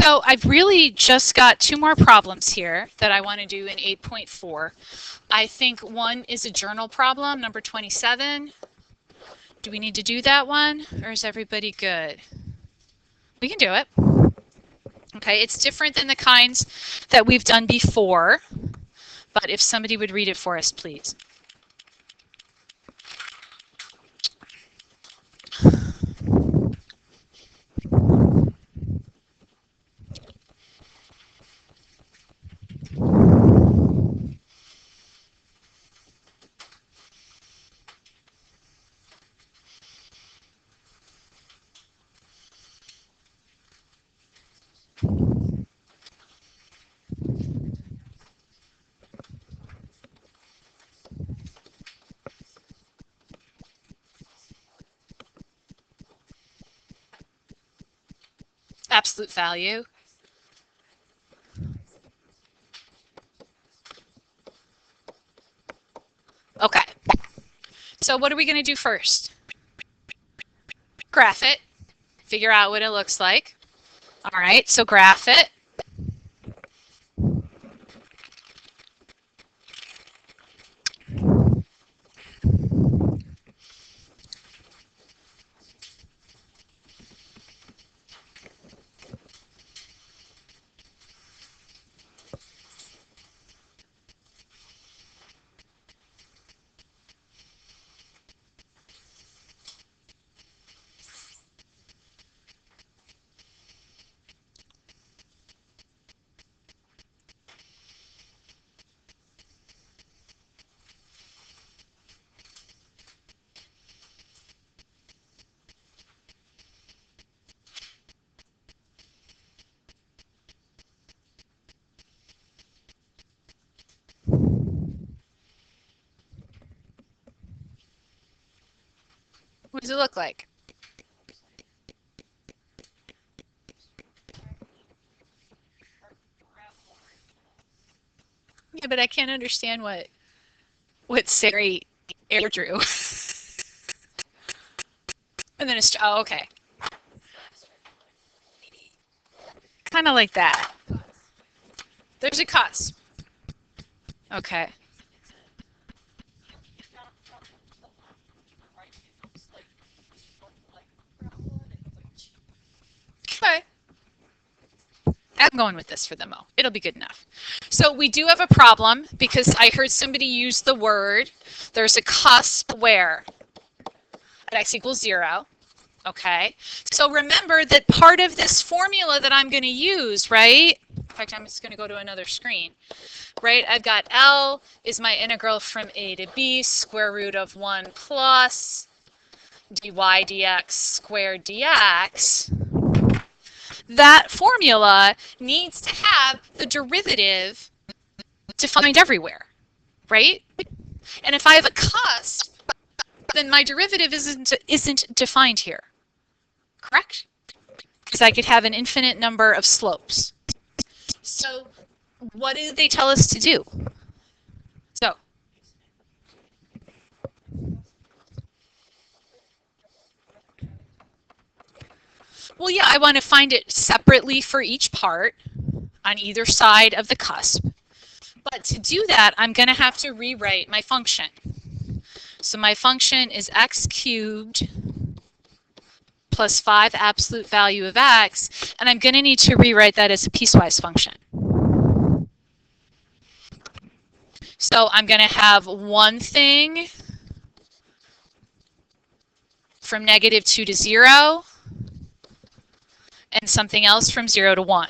So I've really just got two more problems here that I want to do in 8.4. I think one is a journal problem, number 27. Do we need to do that one, or is everybody good? We can do it. Okay, it's different than the kinds that we've done before, but if somebody would read it for us, please. Absolute value. Okay. So what are we going to do first? Graph it. Figure out what it looks like. All right, so graph it. What does it look like? Yeah, but I can't understand what Sari air drew. And then it's, oh, okay. Kind of like that. There's a cusp. Okay. Okay. I'm going with this for the mo. It'll be good enough. So we do have a problem because I heard somebody use the word. There's a cusp where? At x equals 0. Okay. So remember that part of this formula that I'm going to use, right? In fact, I'm just going to go to another screen. Right? I've got L is my integral from a to b, square root of 1 plus dy dx squared dx. That formula needs to have the derivative defined everywhere, right? And if I have a cusp, then my derivative isn't defined here, correct? Because I could have an infinite number of slopes. So what do they tell us to do? So well, yeah, I want to find it separately for each part on either side of the cusp. But to do that, I'm going to have to rewrite my function. So my function is x cubed plus 5 absolute value of x, and I'm going to need to rewrite that as a piecewise function. So I'm going to have one thing from -2 to 0, and something else from 0 to 1.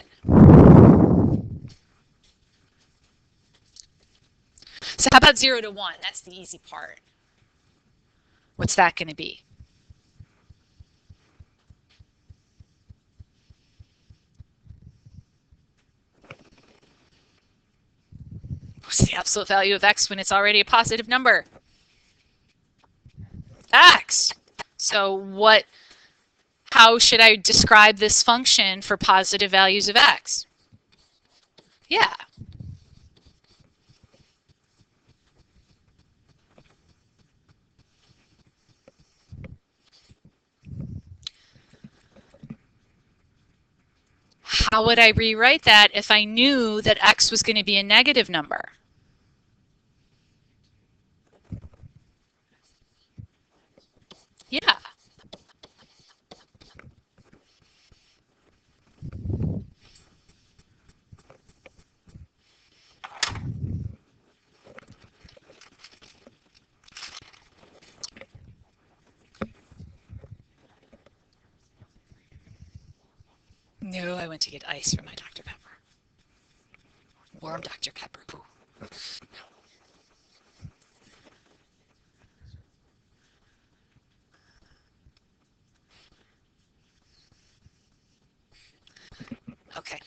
So how about 0 to 1? That's the easy part. What's that going to be? What's the absolute value of x when it's already a positive number? X. So how should I describe this function for positive values of x? Yeah. How would I rewrite that if I knew that x was going to be a negative number? Yeah. No, I went to get ice for my Dr. Pepper. Warm Dr. Pepper. Ooh. Okay.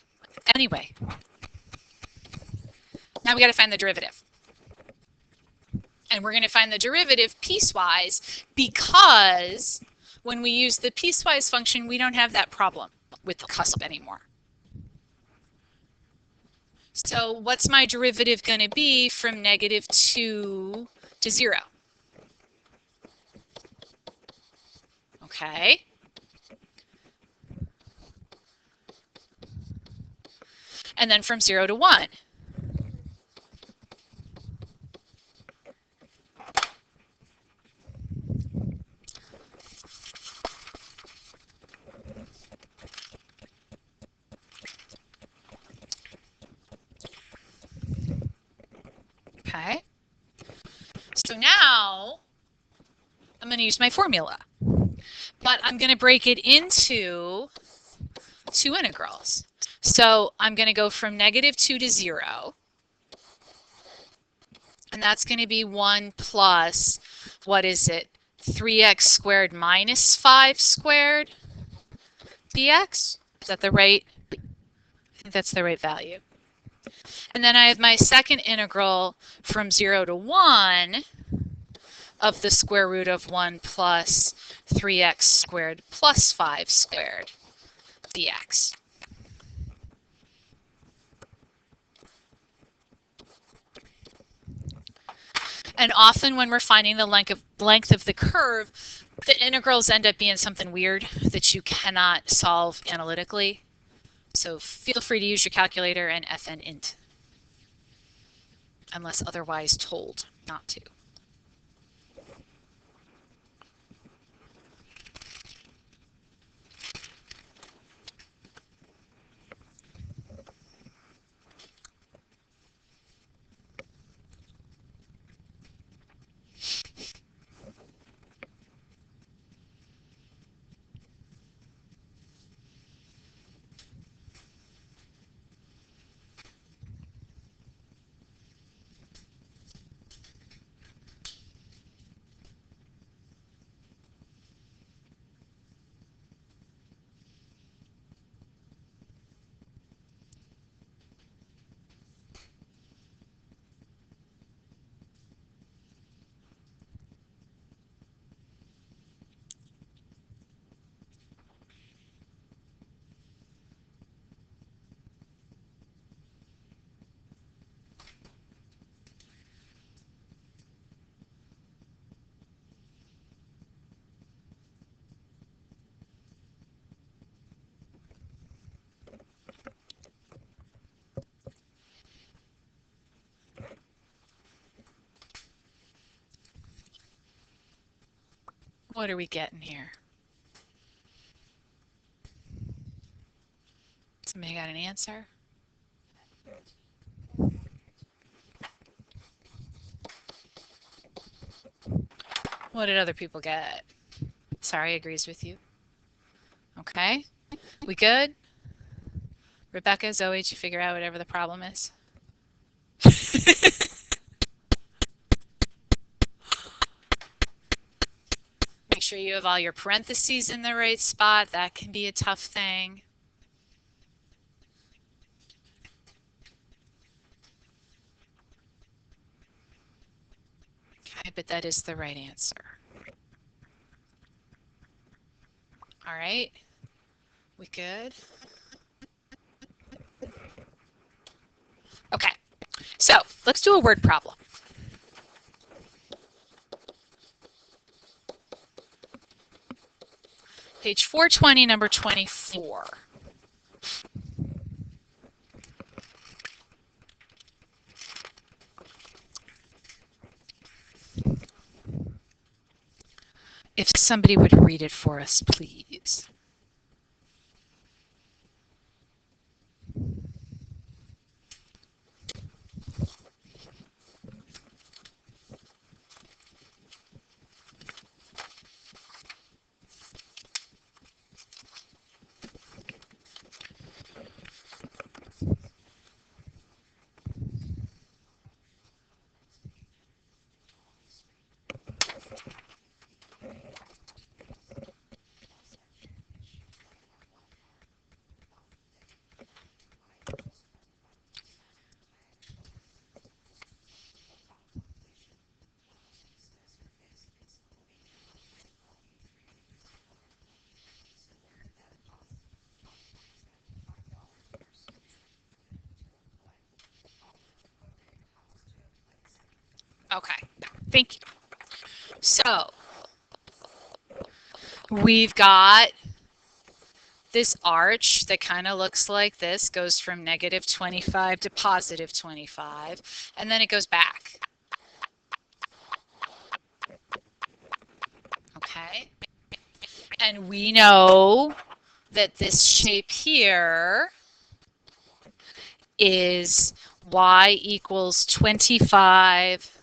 Anyway, now we got to find the derivative. And we're going to find the derivative piecewise because when we use the piecewise function, we don't have that problem with the cusp anymore. So what's my derivative going to be from -2 to 0? Okay. And then from 0 to 1. Okay. So now I'm going to use my formula. But I'm going to break it into two integrals. So I'm going to go from -2 to 0. And that's going to be 1 plus, what is it, 3x squared minus 5 squared dx? Is that the right? I think that's the right value. And then I have my second integral from 0 to 1 of the square root of 1 plus 3x squared plus 5 squared dx. And often when we're finding the length of the curve, the integrals end up being something weird that you cannot solve analytically. So feel free to use your calculator and fn int, unless otherwise told not to. What are we getting here? Somebody got an answer? What did other people get? Sorry, agrees with you. Okay, we good? Rebecca, Zoe, did you figure out whatever the problem is? Make sure you have all your parentheses in the right spot. That can be a tough thing. Okay, but that is the right answer. All right, we good? Okay, so let's do a word problem. Page 420, number 24. If somebody would read it for us, please. Okay, thank you. So we've got this arch that kind of looks like this, goes from -25 to +25, and then it goes back. Okay, and we know that this shape here is y equals 25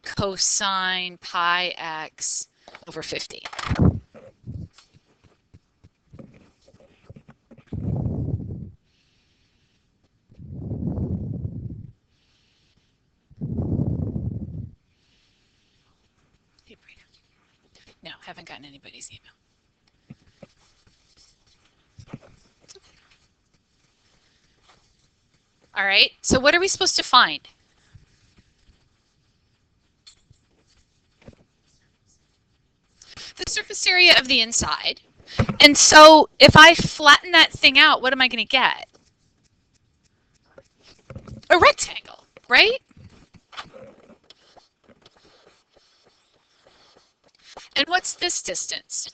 cosine pi x over 50. No, haven't gotten anybody's email. All right, so what are we supposed to find? The surface area of the inside. And so if I flatten that thing out, what am I going to get? A rectangle, right? And what's this distance?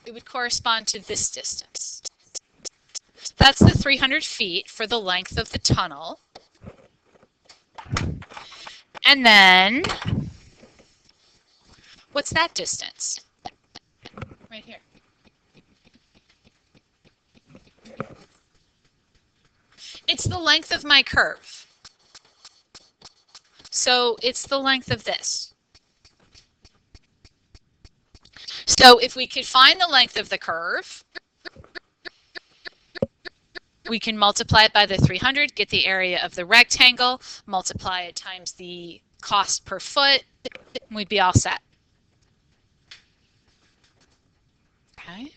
It would correspond to this distance. That's the 300 feet for the length of the tunnel. And then, what's that distance? Right here. It's the length of my curve. So it's the length of this. So if we could find the length of the curve, we can multiply it by the 300, get the area of the rectangle, multiply it times the cost per foot, and we'd be all set. Okay.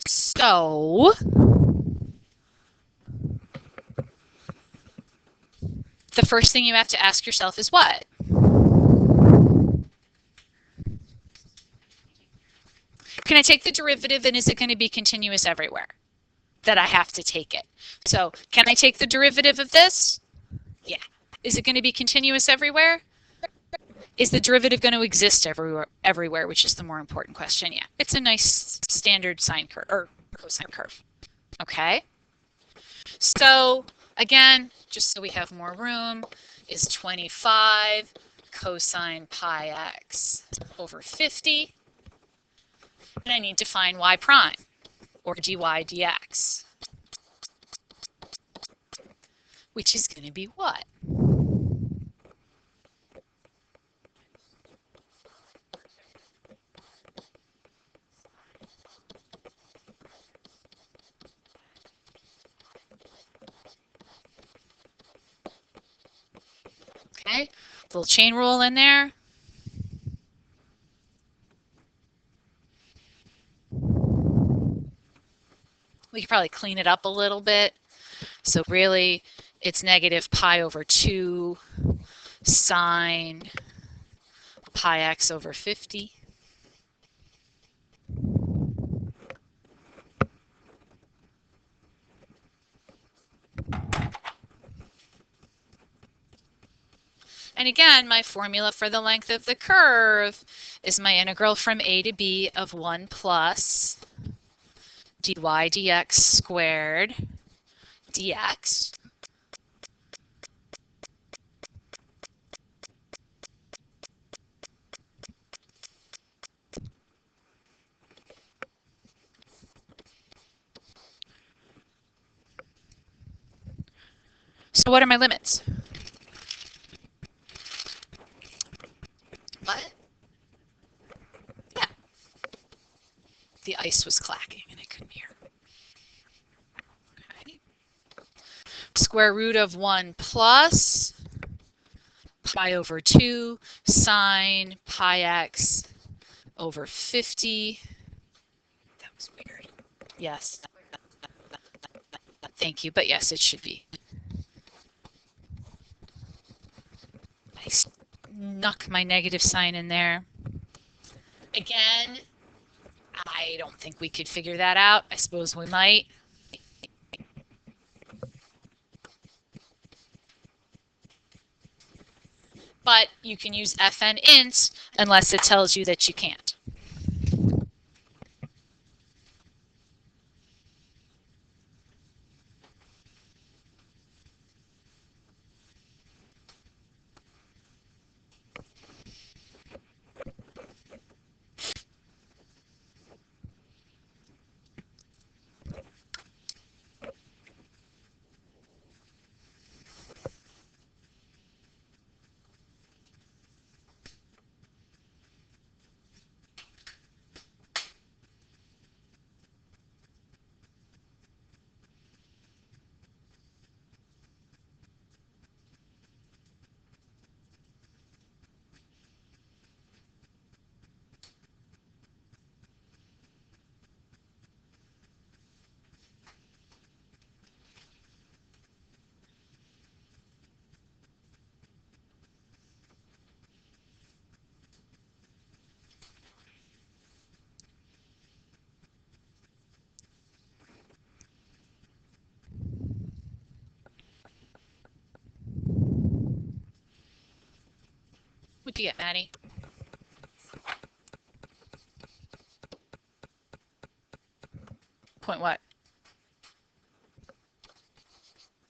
So the first thing you have to ask yourself is what? Can I take the derivative and is it going to be continuous everywhere that I have to take it? So can I take the derivative of this? Yeah. Is it going to be continuous everywhere? Is the derivative going to exist everywhere, which is the more important question? Yeah. It's a nice standard sine curve or cosine curve. Okay. So again, just so we have more room, is 25 cosine pi x over 50. And I need to find y prime, or dy dx, which is going to be what? Okay, little chain rule in there. We could probably clean it up a little bit. So really, it's negative pi over 2 sine pi x over 50. And again, my formula for the length of the curve is my integral from a to b of 1 plus dy dx squared dx. So what are my limits? What? Yeah. The ice was clacking and I couldn't hear. Okay. Square root of 1 plus pi over 2 sine pi x over 50. That was weird. Yes. Thank you, but yes, it should be. I snuck my negative sign in there. Again, I don't think we could figure that out. I suppose we might. But you can use fn int unless it tells you that you can't. What'd you get, Maddie? Point what?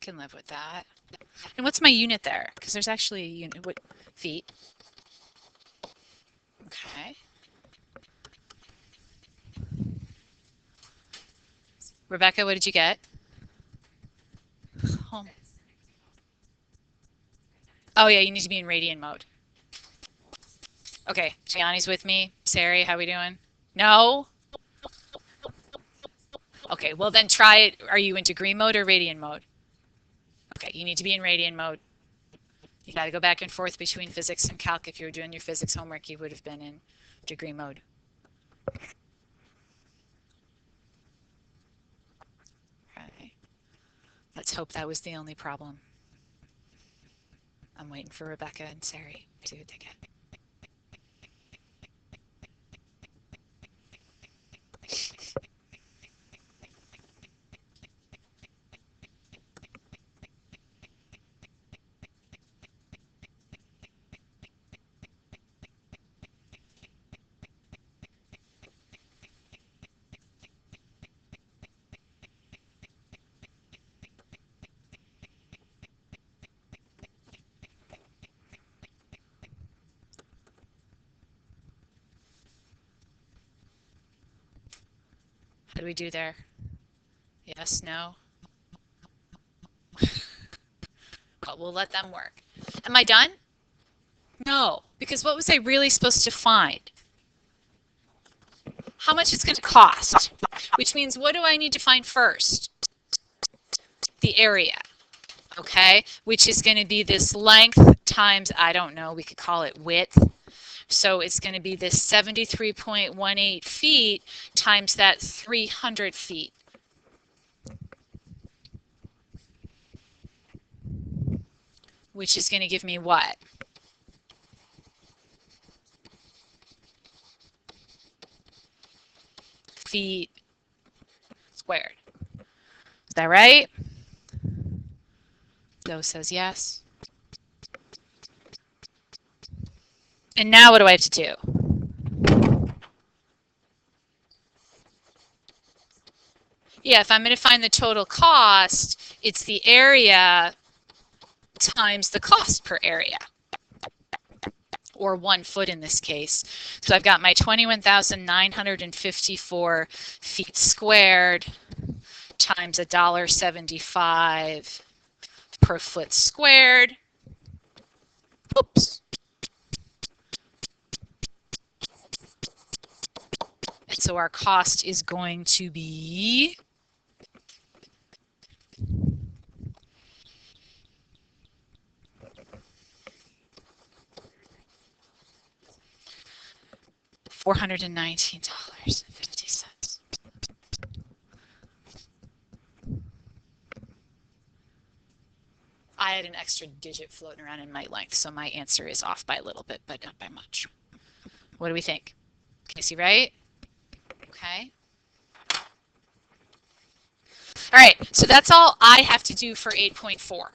Can live with that. And what's my unit there? Because there's actually a unit. What feet? Okay. Rebecca, what did you get? Oh. Oh yeah, you need to be in radian mode. Okay, Gianni's with me. Sari, how we doing? No? Okay, well then try it. Are you in degree mode or radian mode? Okay, you need to be in radian mode. You got to go back and forth between physics and calc. If you were doing your physics homework, you would have been in degree mode. Okay. Let's hope that was the only problem. I'm waiting for Rebecca and Sari to see what they get. How do we do there? Yes, no? Well, we'll let them work. Am I done? No, because what was I really supposed to find? How much it's going to cost, which means what do I need to find first? The area, okay, which is going to be this length times, I don't know, we could call it width. So it's going to be this 73.18 feet times that 300 feet. Which is going to give me what? Feet squared. Is that right? Zoe says yes. And now what do I have to do? Yeah, if I'm going to find the total cost, it's the area times the cost per area, or 1 foot in this case. So I've got my 21,954 feet squared times $1.75 per foot squared. Oops. And so our cost is going to be $419.50. I had an extra digit floating around in my length, so my answer is off by a little bit, but not by much. What do we think? Can you see right? Okay. All right, so that's all I have to do for 8.4.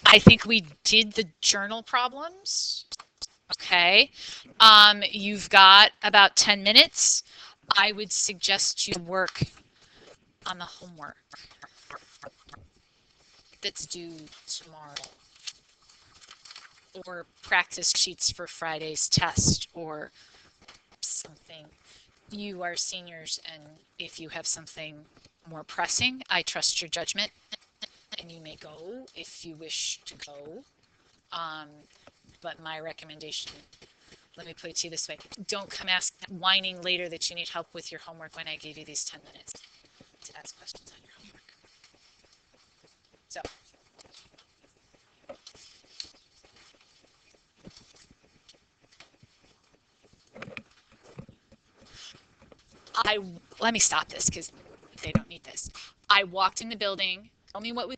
I think we did the journal problems. Okay. You've got about 10 minutes. I would suggest you work on the homework that's due tomorrow, or practice sheets for Friday's test, or something. You are seniors, and if you have something more pressing, I trust your judgment, and you may go if you wish to go. But my recommendation, let me put it to you this way, don't come whining later that you need help with your homework when I gave you these 10 minutes to ask questions on your homework. So, let me stop this because they don't need this. I walked in the building. Tell me what we